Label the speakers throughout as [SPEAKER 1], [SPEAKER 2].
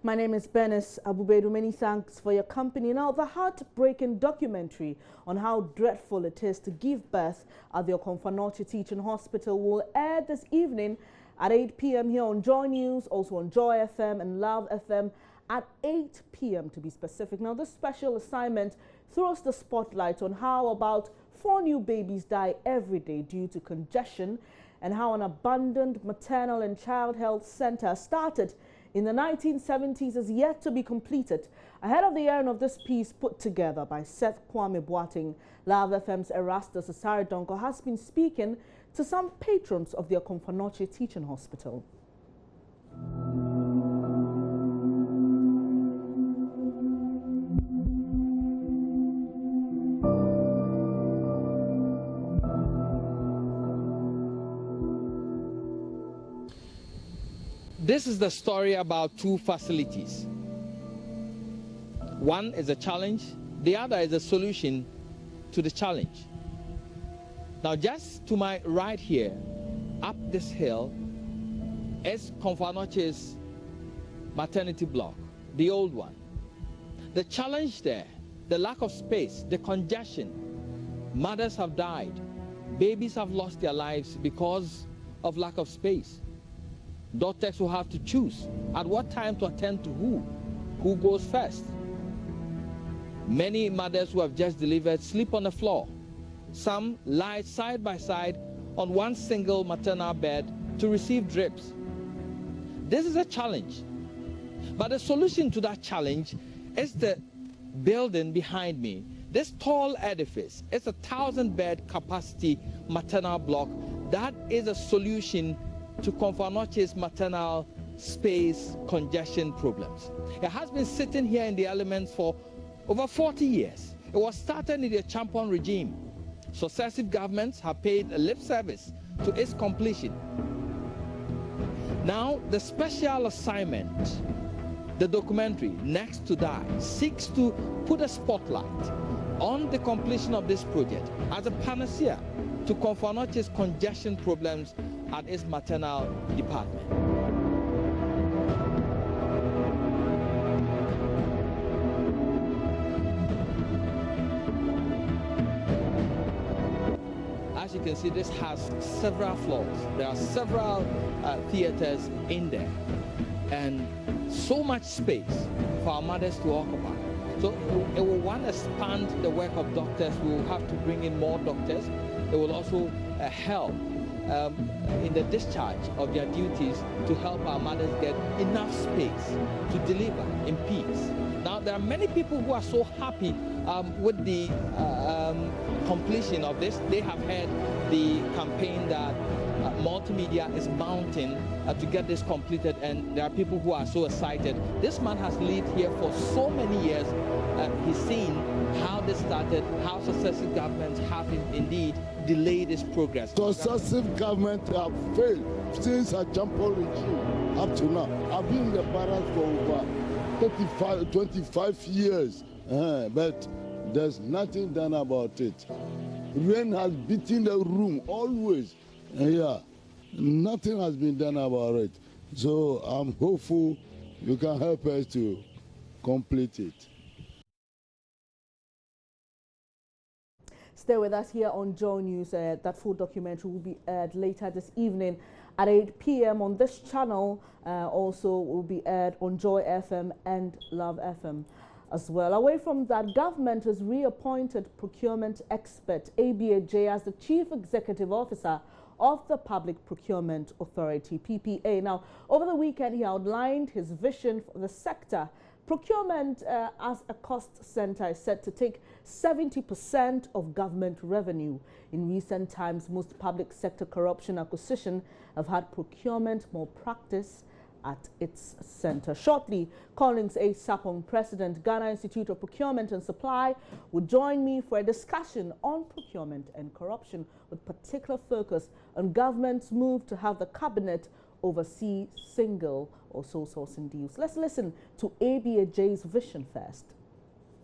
[SPEAKER 1] My name is Benis Abubedu. Many thanks for your company. Now, the heartbreaking documentary on how dreadful it is to give birth at the Okomfo Teaching Hospital will air this evening at 8 p.m. here on Joy News, also on Joy FM and Love FM at 8 p.m. to be specific. Now, this special assignment throws the spotlight on how about 4 new babies die every day due to congestion and how an abandoned maternal and child health center started in the 1970s is yet to be completed. Ahead of the airing of this piece put together by Seth Kwame Boateng, Love FM's Erastus Asaridonko has been speaking to some patrons of the Okomfo Teaching Hospital.
[SPEAKER 2] This is the story about 2 facilities. One is a challenge, the other is a solution to the challenge. Now, just to my right here, up this hill, is Okomfo maternity block, the old one. The challenge there, the lack of space, the congestion, mothers have died, babies have lost their lives because of lack of space. Doctors will have to choose at what time to attend to who goes first. Many mothers who have just delivered sleep on the floor. Some lie side by side on one single maternal bed to receive drips. This is a challenge, but the solution to that challenge is the building behind me. This tall edifice is a 1,000-bed capacity maternal block. That is a solution to Okomfo maternal space congestion problems. It has been sitting here in the elements for over 40 years. It was started in the Champon regime. Successive governments have paid a lip service to its completion. Now, the special assignment, the documentary Next to Die, seeks to put a spotlight on the completion of this project as a panacea to Okomfo congestion problems at its maternal department. As you can see, this has several floors. There are several theaters in there and so much space for our mothers to occupy. So it will want to expand the work of doctors. We will have to bring in more doctors. It will also help in the discharge of their duties to help our mothers get enough space to deliver in peace. Now, there are many people who are so happy with the completion of this. They have heard the campaign that multimedia is mounting to get this completed, and there are people who are so excited. This man has lived here for so many years. He's seen how this started, how successive governments have indeed delayed this progress.
[SPEAKER 3] Successive governments have failed since a Champon regime up to now. I've been in the barracks for over 25 years, but there's nothing done about it. Rain has beaten the room always. Nothing has been done about it. So I'm hopeful you can help us to complete it.
[SPEAKER 1] Stay with us here on Joy News. That full documentary will be aired later this evening at 8 p.m. on this channel. Also will be aired on Joy FM and Love FM as well. Away from that, government has reappointed procurement expert ABAJ as the Chief Executive Officer of the Public Procurement Authority, PPA. Now, over the weekend, he outlined his vision for the sector. Procurement as a cost center is set to take 70% of government revenue. In recent times, most public sector corruption acquisition have had procurement more practice at its center. Shortly, Collins A. Sapong, President, Ghana Institute of Procurement and Supply, will join me for a discussion on procurement and corruption, with particular focus on government's move to have the cabinet oversee single or sole sourcing deals. Let's listen to ABAJ's vision first.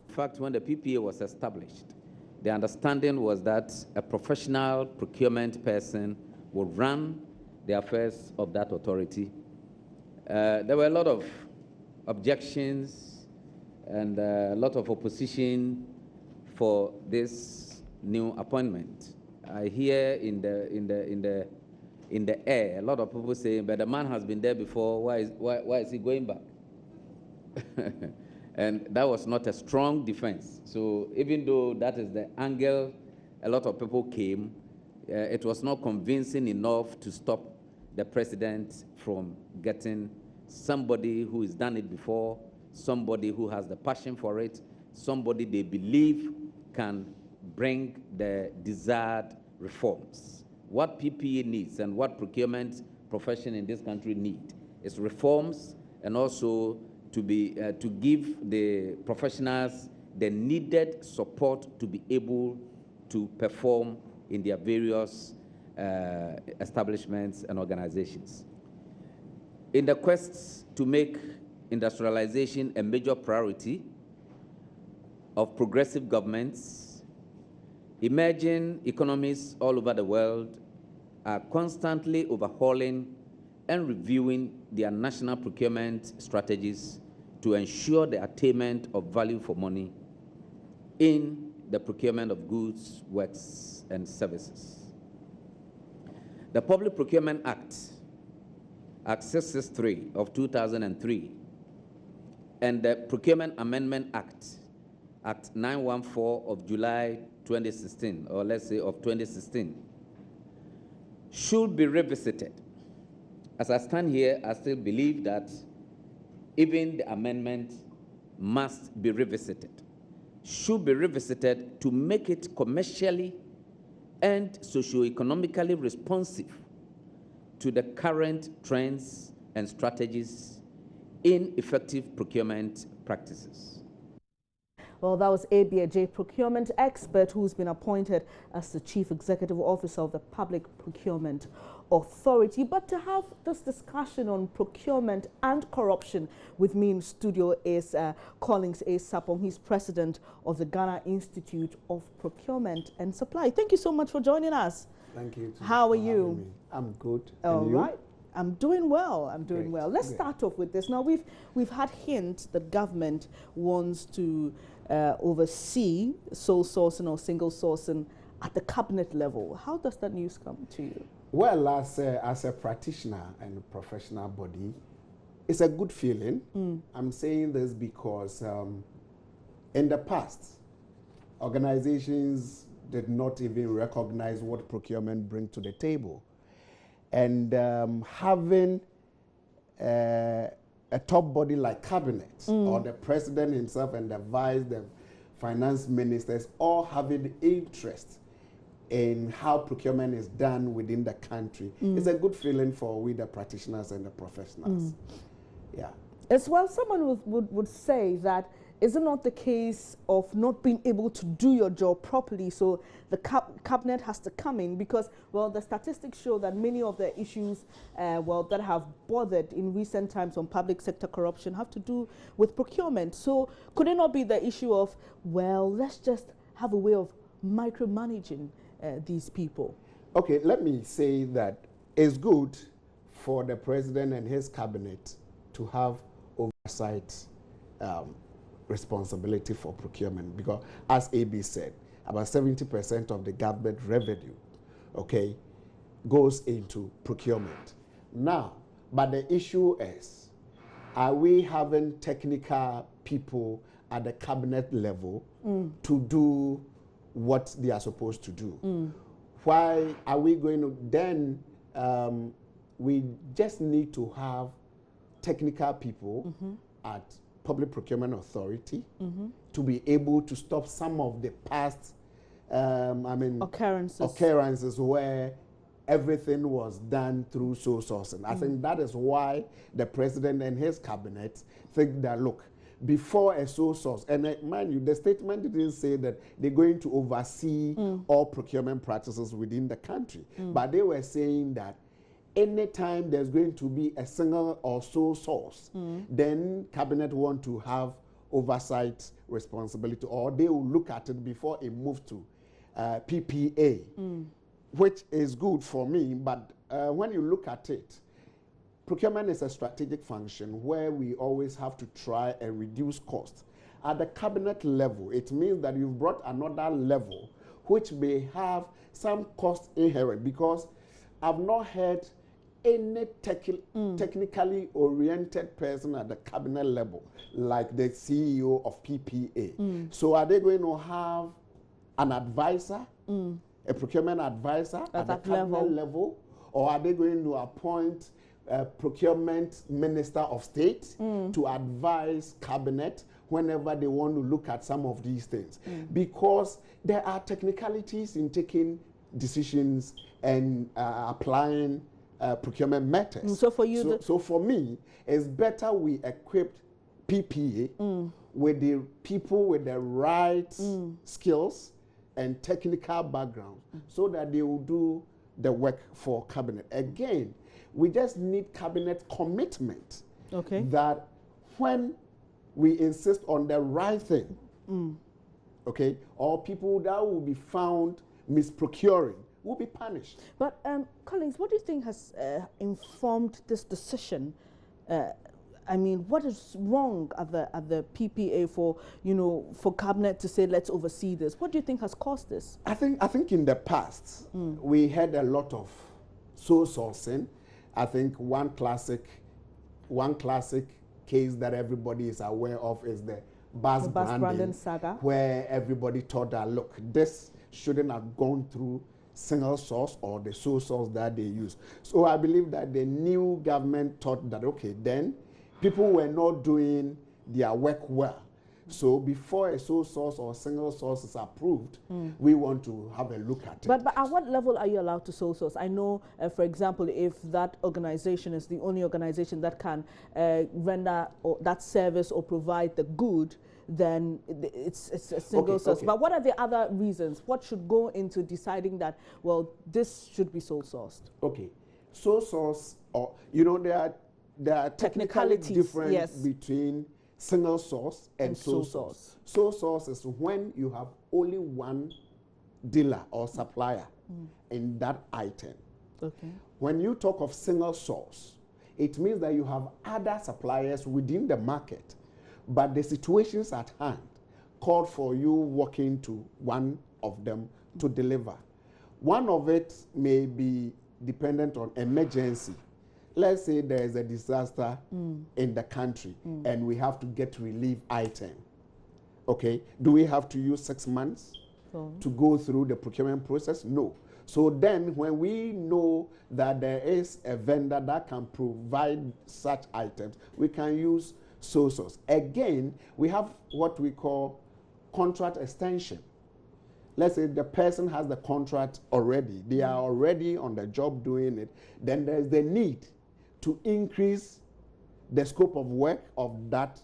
[SPEAKER 4] In fact, when the PPA was established, the understanding was that a professional procurement person would run the affairs of that authority. There were a lot of objections and a lot of opposition for this new appointment. I hear in the air a lot of people saying, but the man has been there before, why is he going back? And that was not a strong defense. So even though that is the angle a lot of people came, it was not convincing enough to stop the president from getting somebody who has done it before, somebody who has the passion for it, somebody they believe can bring the desired reforms. What PPE needs and what procurement profession in this country need is reforms, and also to give the professionals the needed support to be able to perform in their various establishments and organizations. In the quest to make industrialization a major priority of progressive governments, emerging economies all over the world are constantly overhauling and reviewing their national procurement strategies to ensure the attainment of value for money in the procurement of goods, works, and services. The Public Procurement Act, Act 663 of 2003, and the Procurement Amendment Act, Act 914 of July 2016, or let's say of 2016, should be revisited. As I stand here, I still believe that even the amendment must be revisited, should be revisited to make it commercially and socio-economically responsive to the current trends and strategies in effective procurement practices.
[SPEAKER 1] Well, that was ABJ procurement expert who's been appointed as the Chief Executive Officer of the Public Procurement Authority. But to have this discussion on procurement and corruption, with me in studio is Collins A. Sapong. He's president of the Ghana Institute of Procurement and Supply. Thank you so much for joining us.
[SPEAKER 5] Thank you.
[SPEAKER 1] How are you?
[SPEAKER 5] I'm good.
[SPEAKER 1] All right. I'm doing well. I'm doing well. Let's
[SPEAKER 5] Great.
[SPEAKER 1] start off with this. Now, we've had hints that government wants to oversee sole sourcing or single sourcing at the cabinet level. How does that news come to you?
[SPEAKER 5] Well, as a practitioner and a professional body, it's a good feeling. I'm saying this because in the past, organizations did not even recognize what procurement brings to the table. And having a top body like cabinet, or the president himself and the vice, the finance ministers, all having interest in how procurement is done within the country. It's a good feeling for we the practitioners and the professionals. Yeah.
[SPEAKER 1] As well, someone would say that is it not the case of not being able to do your job properly, so the cabinet has to come in, because, well, the statistics show that many of the issues, that have bothered in recent times on public sector corruption have to do with procurement. So could it not be the issue of, well, let's just have a way of micromanaging these people?
[SPEAKER 5] Okay, let me say that it's good for the president and his cabinet to have oversight responsibility for procurement, because as AB said, about 70% of the government revenue, okay, goes into procurement. Now, but the issue is, are we having technical people at the cabinet level to do what they are supposed to do? Why are we going to then, we just need to have technical people at Public Procurement Authority to be able to stop some of the past occurrences where everything was done through sole sourcing. I think that is why the president and his cabinet think that, look, before a sole source, and mind you, the statement didn't say that they're going to oversee all procurement practices within the country, but they were saying that anytime there's going to be a single or sole source, then cabinet want to have oversight responsibility, or they will look at it before it moves to PPA, which is good for me. But when you look at it, procurement is a strategic function where we always have to try and reduce costs. At the cabinet level, it means that you've brought another level which may have some cost inherent, because I've not heard any technically oriented person at the cabinet level, like the CEO of PPA. So are they going to have an advisor, a procurement advisor at the cabinet level, or are they going to appoint a procurement minister of state to advise cabinet whenever they want to look at some of these things? Because there are technicalities in taking decisions and applying procurement methods.
[SPEAKER 1] So for you,
[SPEAKER 5] so for me, it's better we equip PPA with the people with the right skills and technical background, so that they will do the work for cabinet. Again, we just need cabinet commitment.
[SPEAKER 1] Okay.
[SPEAKER 5] That when we insist on the right thing, okay, or people that will be found misprocuring will be punished.
[SPEAKER 1] But Collins, what do you think has informed this decision? I mean, what is wrong at the PPA for, you know, for cabinet to say let's oversee this? What do you think has caused this?
[SPEAKER 5] I think in the past we had a lot of sole sourcing. I think one classic case that everybody is aware of is the Bas Brandon
[SPEAKER 1] saga,
[SPEAKER 5] where everybody thought that, look, this shouldn't have gone through single source or the sole source that they use. So I believe that the new government thought that, okay, then people were not doing their work well. So before a sole source or single source is approved, we want to have a look at it.
[SPEAKER 1] But at what level are you allowed to sole source? I know, for example, if that organization is the only organization that can render that service or provide the good, then it's a single source. Okay. But what are the other reasons? What should go into deciding that, well, this should be sole sourced?
[SPEAKER 5] Okay, sole source, or, you know, there are technically difference between single source and sole source. Sole source is when you have only one dealer or supplier in that item.
[SPEAKER 1] Okay.
[SPEAKER 5] When you talk of single source, it means that you have other suppliers within the market, but the situations at hand called for you working to one of them to deliver. One of it may be dependent on emergency. Let's say there is a disaster in the country and we have to get relief item. Okay, do we have to use 6 months to go through the procurement process? No. So then when we know that there is a vendor that can provide such items, we can use sole source. Again, we have what we call contract extension. Let's say the person has the contract already. They are already on the job doing it. Then there's the need to increase the scope of work of that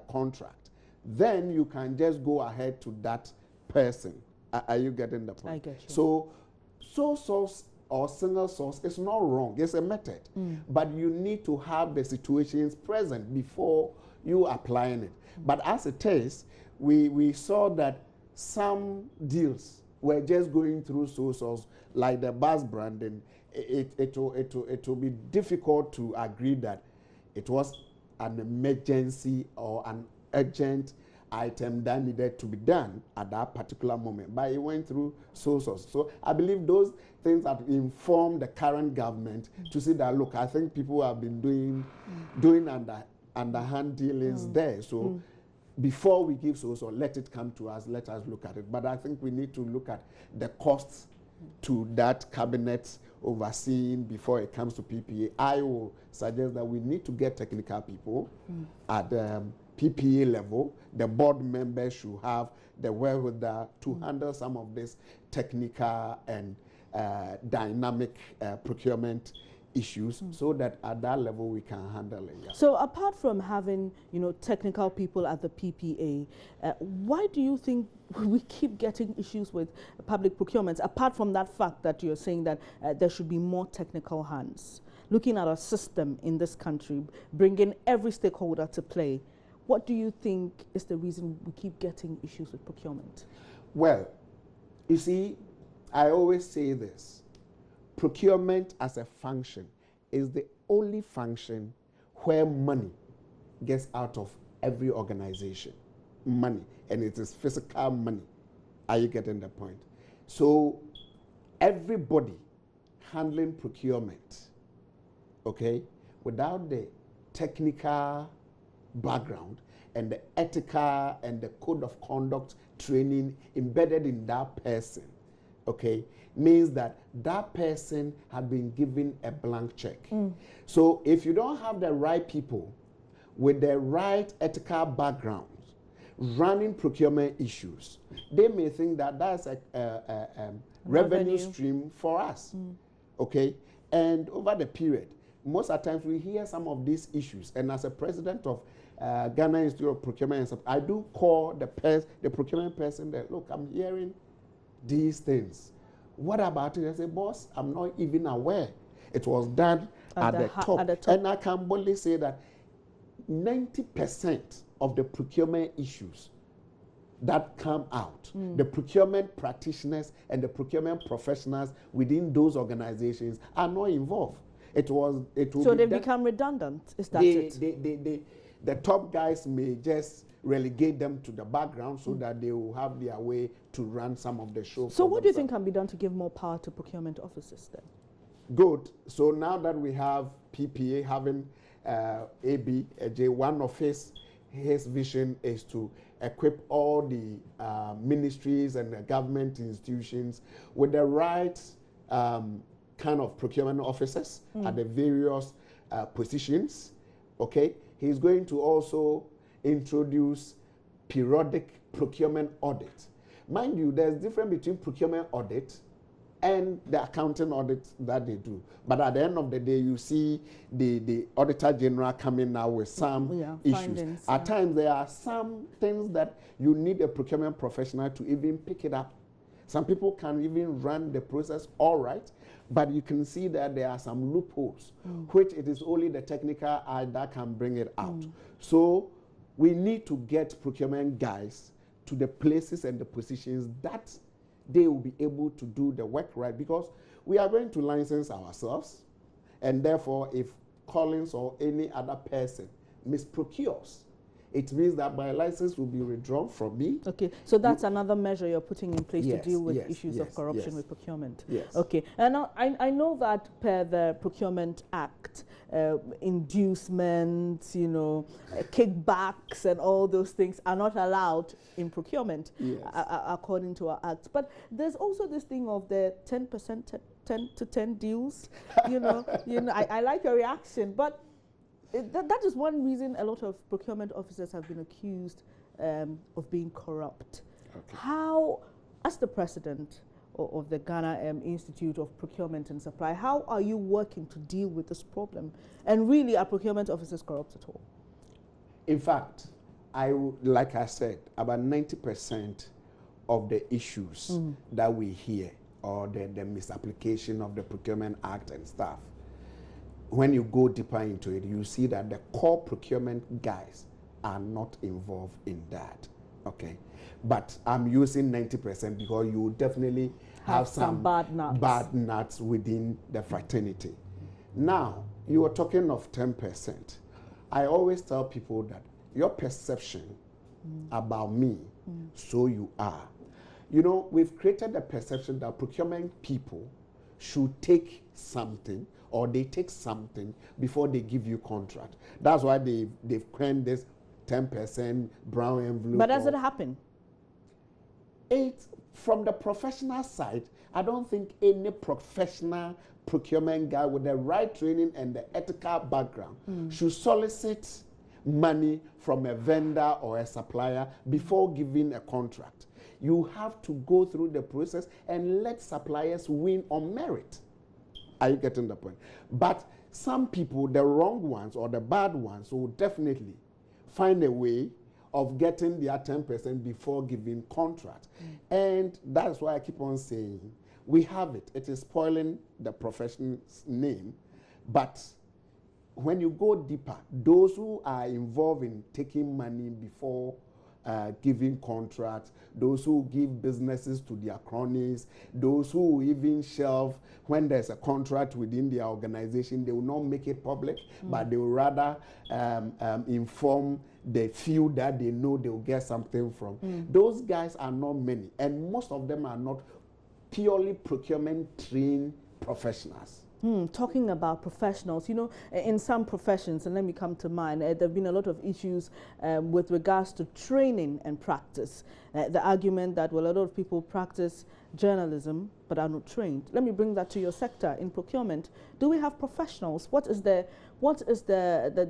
[SPEAKER 5] contract. Then you can just go ahead to that person. Are you getting the point?
[SPEAKER 1] I get you.
[SPEAKER 5] So sole source or single source is not wrong. It's a method. But you need to have the situations present before you applying it. But as it is, we saw that some deals were just going through sole source, like the Bas Brandon. It will be difficult to agree that it was an emergency or an urgent item that needed to be done at that particular moment, but it went through sole source. So I believe those things have informed the current government to see that, look, I think people have been doing underhand dealings there. So before we give sole source, let it come to us, let us look at it. But I think we need to look at the costs to that cabinet overseeing before it comes to PPA. I will suggest that we need to get technical people at PPA level. The board members should have the wherewithal to handle some of this technical and dynamic procurement issues, so that at that level we can handle it. Yeah.
[SPEAKER 1] So apart from having, you know, technical people at the PPA, why do you think we keep getting issues with public procurement, apart from that fact that you're saying that there should be more technical hands? Looking at our system in this country, bringing every stakeholder to play, what do you think is the reason we keep getting issues with procurement?
[SPEAKER 5] Well, you see, I always say this. Procurement as a function is the only function where money gets out of every organization. Money, and it is physical money. Are you getting the point? So everybody handling procurement, okay, without the technical background and the ethical and the code of conduct training embedded in that person, okay, means that that person had been given a blank check. So if you don't have the right people with the right ethical background running procurement issues, they may think that that's a revenue stream for us, okay? And over the period, most of the times we hear some of these issues, and as a president of Ghana Institute of Procurement and Supply, I do call the procurement person that, look, I'm hearing these things. What about it? I say, boss, I'm not even aware. It was done at the top. And I can boldly say that 90% of the procurement issues that come out, the procurement practitioners and the procurement professionals within those organizations are not involved. So
[SPEAKER 1] they've become redundant. Is that it?
[SPEAKER 5] The top guys may just relegate them to the background so that they will have their way to run some of the show.
[SPEAKER 1] So what do you think can be done to give more power to procurement officers then?
[SPEAKER 5] Good. So now that we have PPA having ABJ, one of his vision is to equip all the ministries and the government institutions with the right kind of procurement officers at the various positions, okay? He's going to also introduce periodic procurement audit. Mind you, there's difference between procurement audit and the accounting audit that they do. But at the end of the day, you see the Auditor General coming now with some issues. Findings, at times, there are some things that you need a procurement professional to even pick it up. Some people can even run the process all right, but you can see that there are some loopholes, which it is only the technical eye that can bring it out. So we need to get procurement guys to the places and the positions that they will be able to do the work right, because we are going to license ourselves, and therefore if Collins or any other person misprocures, it means that my license will be withdrawn from me. Okay,
[SPEAKER 1] so that's another measure you're putting in place to deal with issues of corruption with procurement. Yes. Okay, and now I know that per the Procurement Act, inducements, kickbacks and all those things are not allowed in procurement according to our act. But there's also this thing of the 10%, 10 to 10 deals. I like your reaction, but that is one reason a lot of procurement officers have been accused of being corrupt. Okay. How, as the president of the Ghana Institute of Procurement and Supply, how are you working to deal with this problem? And really, are procurement officers corrupt at all?
[SPEAKER 5] In fact, like I said, about 90% of the issues that we hear, or the misapplication of the Procurement Act and stuff, when you go deeper into it, you see that the core procurement guys are not involved in that, okay? But I'm using 90% because you definitely have some
[SPEAKER 1] bad
[SPEAKER 5] nuts within the fraternity. Now, you were talking of 10%. I always tell people that your perception about me, so you are. We've created the perception that procurement people should take something, or they take something before they give you contract. That's why they've created this 10% brown envelope.
[SPEAKER 1] But does it happen?
[SPEAKER 5] From the professional side, I don't think any professional procurement guy with the right training and the ethical background should solicit money from a vendor or a supplier before giving a contract. You have to go through the process and let suppliers win on merit. Are you getting the point? But some people, the wrong ones or the bad ones, will definitely find a way of getting their 10% before giving contract. And that's why I keep on saying, we have it. It is spoiling the profession's name. But when you go deeper, those who are involved in taking money before giving contracts, those who give businesses to their cronies, those who even shelve when there's a contract within their organization, they will not make it public, but they will rather inform the few that they know they will get something from. Those guys are not many, and most of them are not purely procurement trained professionals.
[SPEAKER 1] Talking about professionals, you know, in some professions, and let me come to mine, there have been a lot of issues with regards to training and practice. The argument that, well, a lot of people practice journalism but are not trained. Let me bring that to your sector in procurement. Do we have professionals? What is the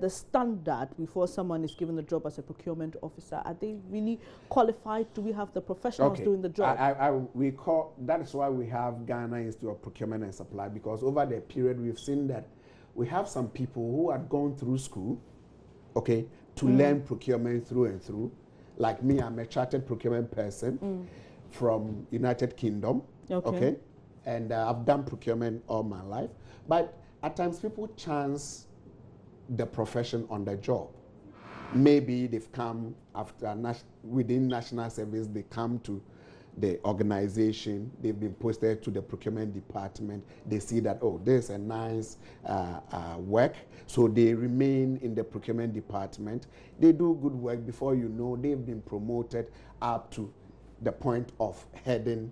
[SPEAKER 1] standard before someone is given the job as a procurement officer? Are they really qualified? Do we have the professionals doing the job?
[SPEAKER 5] We call, that is why we have Ghana Institute of Procurement and Supply, because over the period we've seen that we have some people who had gone through school, okay, to learn procurement through and through. Like me, I'm a chartered procurement person from United Kingdom, okay? And I've done procurement all my life. But at times people chance the profession on the job. Maybe they've come after within national service, they come to the organization, they've been posted to the procurement department, they see that, oh, there's a nice work, so they remain in the procurement department. They do good work. Before you know, they've been promoted up to the point of heading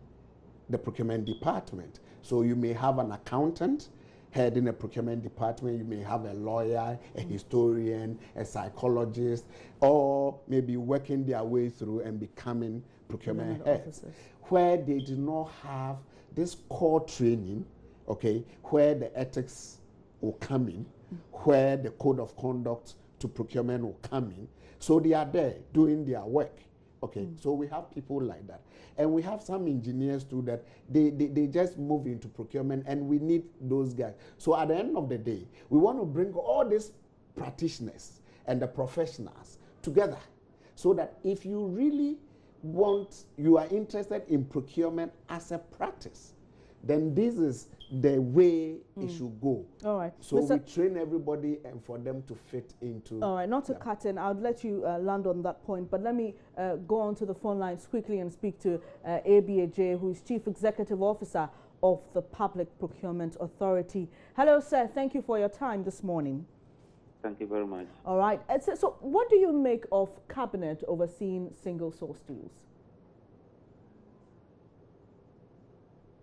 [SPEAKER 5] the procurement department. So you may have an accountant heading a procurement department, you may have a lawyer, a historian, a psychologist, or maybe working their way through and becoming procurement heads, where they do not have this core training, okay, where the ethics will come in, where the code of conduct to procurement will come in. So they are there doing their work. Okay, so we have people like that. And we have some engineers too that they just move into procurement, and we need those guys. So at the end of the day, we want to bring all these practitioners and the professionals together so that if you really you are interested in procurement as a practice, then this is the way it should go.
[SPEAKER 1] All right.
[SPEAKER 5] So we train everybody and for them to fit into.
[SPEAKER 1] All right, not to cut in, I'll let you land on that point, but let me go on to the phone lines quickly and speak to ABAJ, who is Chief Executive Officer of the Public Procurement Authority. Hello, sir. Thank you for your time this morning.
[SPEAKER 6] Thank you very much.
[SPEAKER 1] All right. So what do you make of Cabinet overseeing single source deals?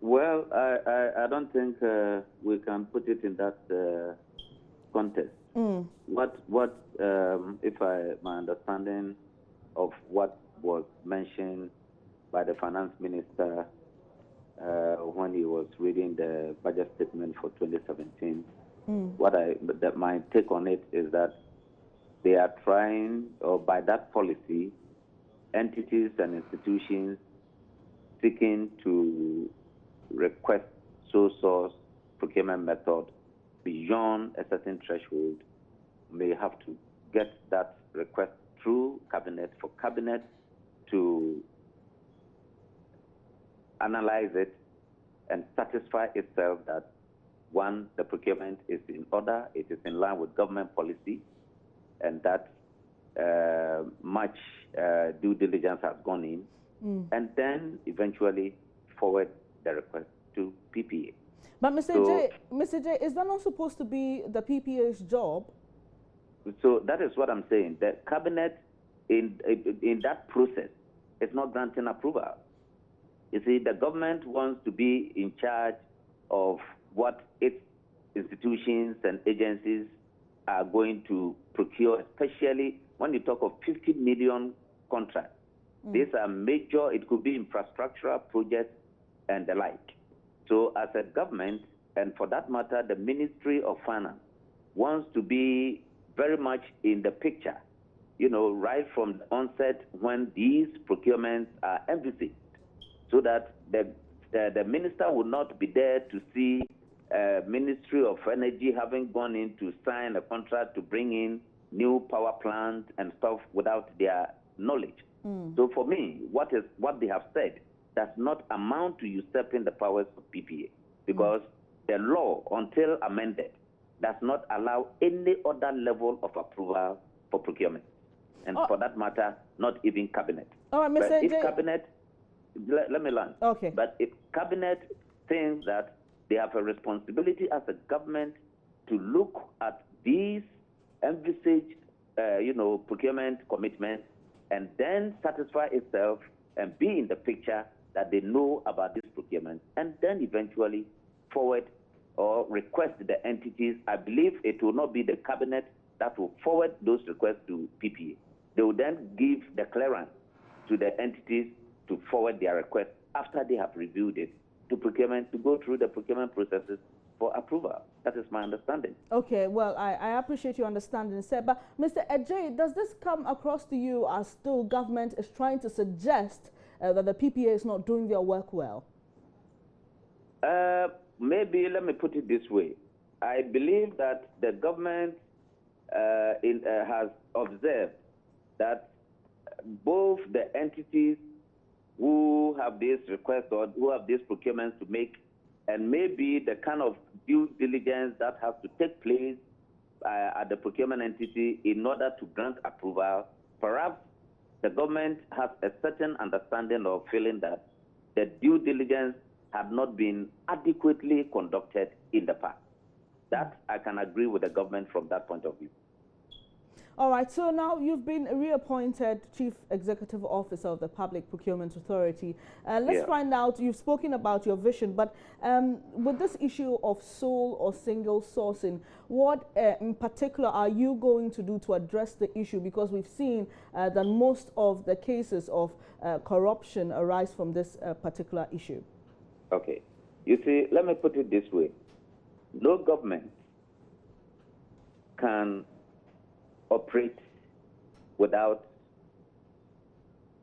[SPEAKER 6] Well, I don't think we can put it in that context. If my understanding of what was mentioned by the finance minister when he was reading the budget statement for 2017, my take on it is that they are trying, or by that policy, entities and institutions seeking to request sole source procurement method beyond a certain threshold may have to get that request through Cabinet for Cabinet to analyze it and satisfy itself that, one, the procurement is in order, it is in line with government policy, and that much due diligence has gone in, and then eventually forward the request to PPA.
[SPEAKER 1] But Mr. J, is that not supposed to be the PPA's job?
[SPEAKER 6] So that is what I'm saying. The Cabinet in that process is not granting approval. You see, the government wants to be in charge of what its institutions and agencies are going to procure, especially when you talk of 50 million contracts. These are major, it could be infrastructural projects and the like. So as a government, and for that matter, the Ministry of Finance wants to be very much in the picture, you know, right from the onset when these procurements are envisaged, so that the minister will not be there to see Ministry of Energy having gone in to sign a contract to bring in new power plants and stuff without their knowledge. So for me, what they have said does not amount to usurping the powers of PPA, because the law, until amended, does not allow any other level of approval for procurement. and for that matter, not even cabinet.
[SPEAKER 1] All right, Mr.
[SPEAKER 6] But if cabinet, let me learn.
[SPEAKER 1] Okay.
[SPEAKER 6] But if cabinet thinks that they have a responsibility as a government to look at these envisaged, procurement commitments and then satisfy itself and be in the picture that they know about this procurement, and then eventually forward or request the entities. I believe it will not be the cabinet that will forward those requests to PPA. They will then give the clearance to the entities to forward their request after they have reviewed it to procurement, to go through the procurement processes for approval. That is my understanding.
[SPEAKER 1] Okay, well, I appreciate your understanding, sir. But Mr. Ejay, does this come across to you as still government is trying to suggest that the PPA is not doing their work well?
[SPEAKER 6] Maybe let me put it this way. I believe that the government has observed that both the entities who have this request or who have these procurements to make, and maybe the kind of due diligence that has to take place at the procurement entity in order to grant approval, perhaps the government has a certain understanding or feeling that the due diligence had not been adequately conducted in the past. That I can agree with the government from that point of view.
[SPEAKER 1] All right, so now you've been reappointed Chief Executive Officer of the Public Procurement Authority. Let's find out, you've spoken about your vision, but with this issue of sole or single sourcing, what in particular are you going to do to address the issue? Because we've seen that most of the cases of corruption arise from this particular issue.
[SPEAKER 6] Okay. You see, let me put it this way. No government can operate without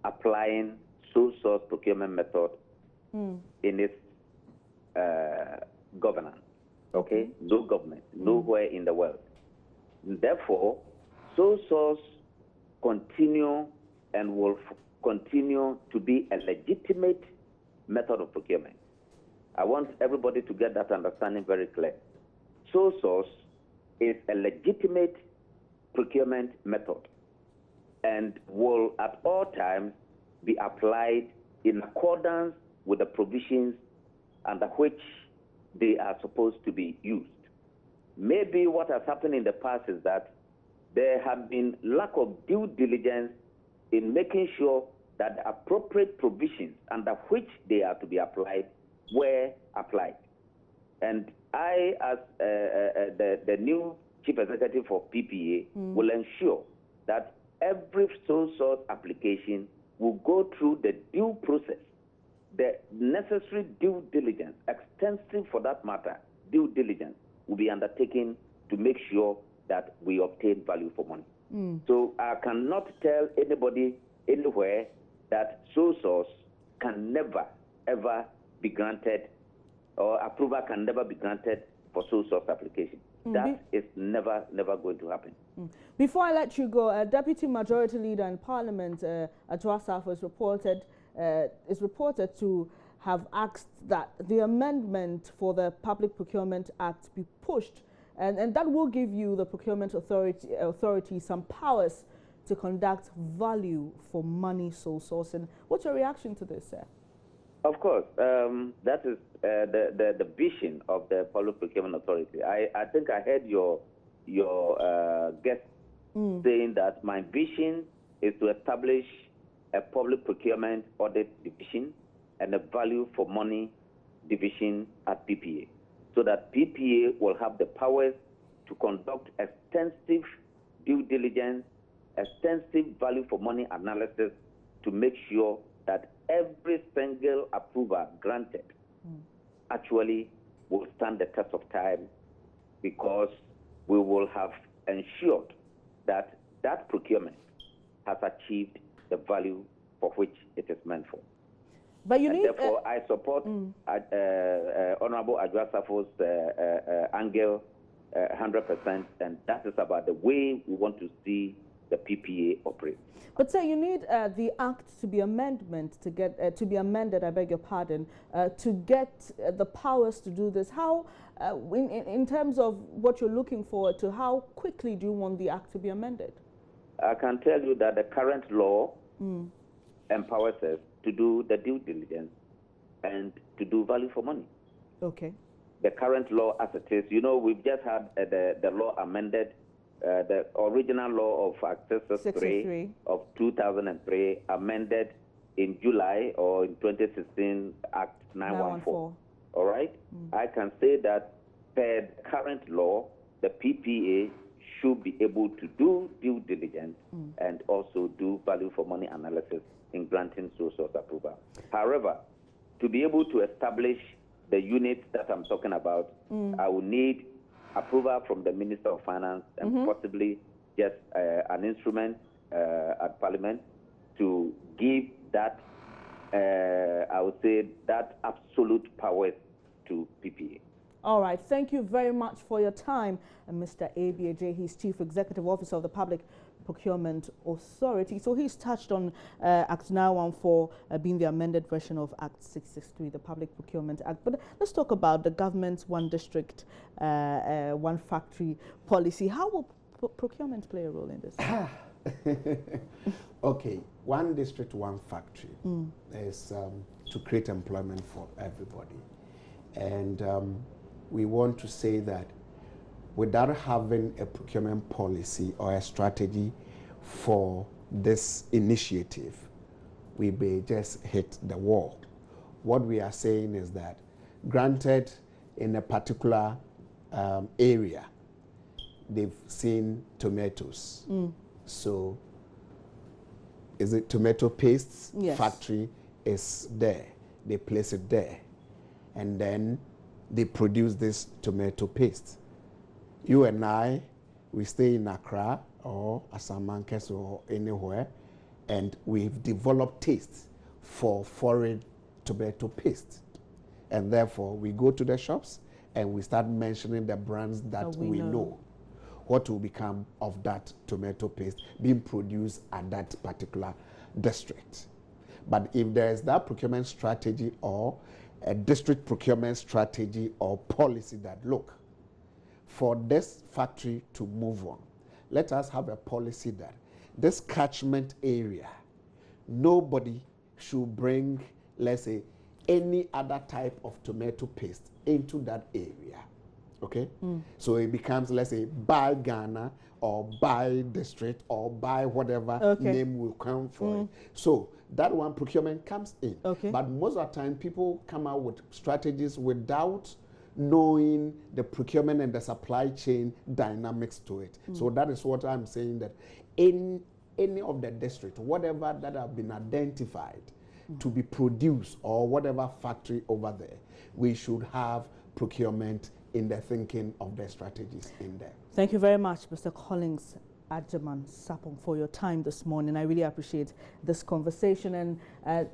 [SPEAKER 6] applying sole source procurement method in its governance. Okay? No government, nowhere in the world. Therefore, sole source continue and will continue to be a legitimate method of procurement. I want everybody to get that understanding very clear. Sole source is a legitimate procurement method and will at all times be applied in accordance with the provisions under which they are supposed to be used. Maybe what has happened in the past is that there have been lack of due diligence in making sure that the appropriate provisions under which they are to be applied were applied. And I, as the new Chief Executive for PPA, will ensure that every sole source application will go through the due process, the necessary due diligence, extensive for that matter, due diligence will be undertaken to make sure that we obtain value for money. So I cannot tell anybody anywhere that sole source can never, ever be granted, or approval can never be granted for sole source application. That is never going to happen.
[SPEAKER 1] Before I let you go, Deputy Majority Leader in Parliament, Adwoa Safo, is reported to have asked that the amendment for the Public Procurement Act be pushed, and that will give you, the Procurement Authority, some powers to conduct value for money sole sourcing. What's your reaction to this, sir?
[SPEAKER 6] Of course, that is the vision of the Public Procurement Authority. I think I heard your guest saying that my vision is to establish a public procurement audit division and a value for money division at PPA, so that PPA will have the powers to conduct extensive due diligence, extensive value for money analysis to make sure that every single approval granted actually will stand the test of time, because we will have ensured that that procurement has achieved the value for which it is meant for.
[SPEAKER 1] But you
[SPEAKER 6] and
[SPEAKER 1] need,
[SPEAKER 6] therefore, I support Honorable Adwoa Safo's angle 100%, and that is about the way we want to see the PPA operate.
[SPEAKER 1] But sir, you need the act to be to be amended. I beg your pardon, to get the powers to do this. How, in terms of what you're looking forward to, how quickly do you want the act to be amended?
[SPEAKER 6] I can tell you that the current law empowers us to do the due diligence and to do value for money.
[SPEAKER 1] Okay.
[SPEAKER 6] The current law as it is, you know, we've just had the law amended, the original law of Access 3 of 2003 amended in July or in 2016 Act 914. All right? I can say that per the current law, the PPA should be able to do due diligence and also do value for money analysis in granting sole source approval. However, to be able to establish the unit that I'm talking about, I will need approval from the Minister of Finance and possibly just an instrument at Parliament to give that, I would say, that absolute power to PPA.
[SPEAKER 1] All right. Thank you very much for your time, Mr. ABJ. He's Chief Executive Officer of the Public Procurement Authority. So he's touched on Act 914 being the amended version of Act 663, the Public Procurement Act. But let's talk about the government's one district, one factory policy. How will procurement play a role in this?
[SPEAKER 5] Okay, one district, one factory is to create employment for everybody. And we want to say that without having a procurement policy or a strategy for this initiative, we may just hit the wall. What we are saying is that, granted, in a particular area, they've seen tomatoes. So, is it tomato paste?
[SPEAKER 1] Yes.
[SPEAKER 5] Factory is there. They place it there. And then they produce this tomato paste. You and I, we stay in Accra or Asamankes or anywhere, and we've developed taste for foreign tomato paste. And therefore, we go to the shops and we start mentioning the brands that we know. What will become of that tomato paste being produced at that particular district. But if there is that procurement strategy or a district procurement strategy or policy that, look, for this factory to move on, let us have a policy that this catchment area, nobody should bring, let's say, any other type of tomato paste into that area. Okay? So it becomes, let's say, by Ghana or by district or by whatever name will come for it. So that one procurement comes in. But most of the time, people come out with strategies without knowing the procurement and the supply chain dynamics to it. So that is what I'm saying, that in any of the district, whatever that have been identified to be produced or whatever factory over there, we should have procurement in the thinking of the strategies in there.
[SPEAKER 1] Thank you very much, Mr. Collins Ajaman Sapong, for your time this morning. I really appreciate this conversation. And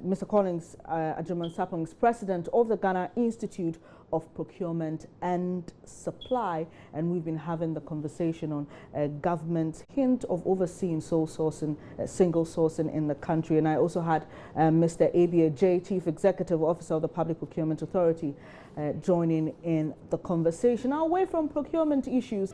[SPEAKER 1] Mr. Collins Ajaman Sapong is president of the Ghana Institute of Procurement and Supply, and we've been having the conversation on government's hint of overseeing sole sourcing, single sourcing in the country. And I also had Mr. ABJ, Chief Executive Officer of the Public Procurement Authority, joining in the conversation. Now, away from procurement issues.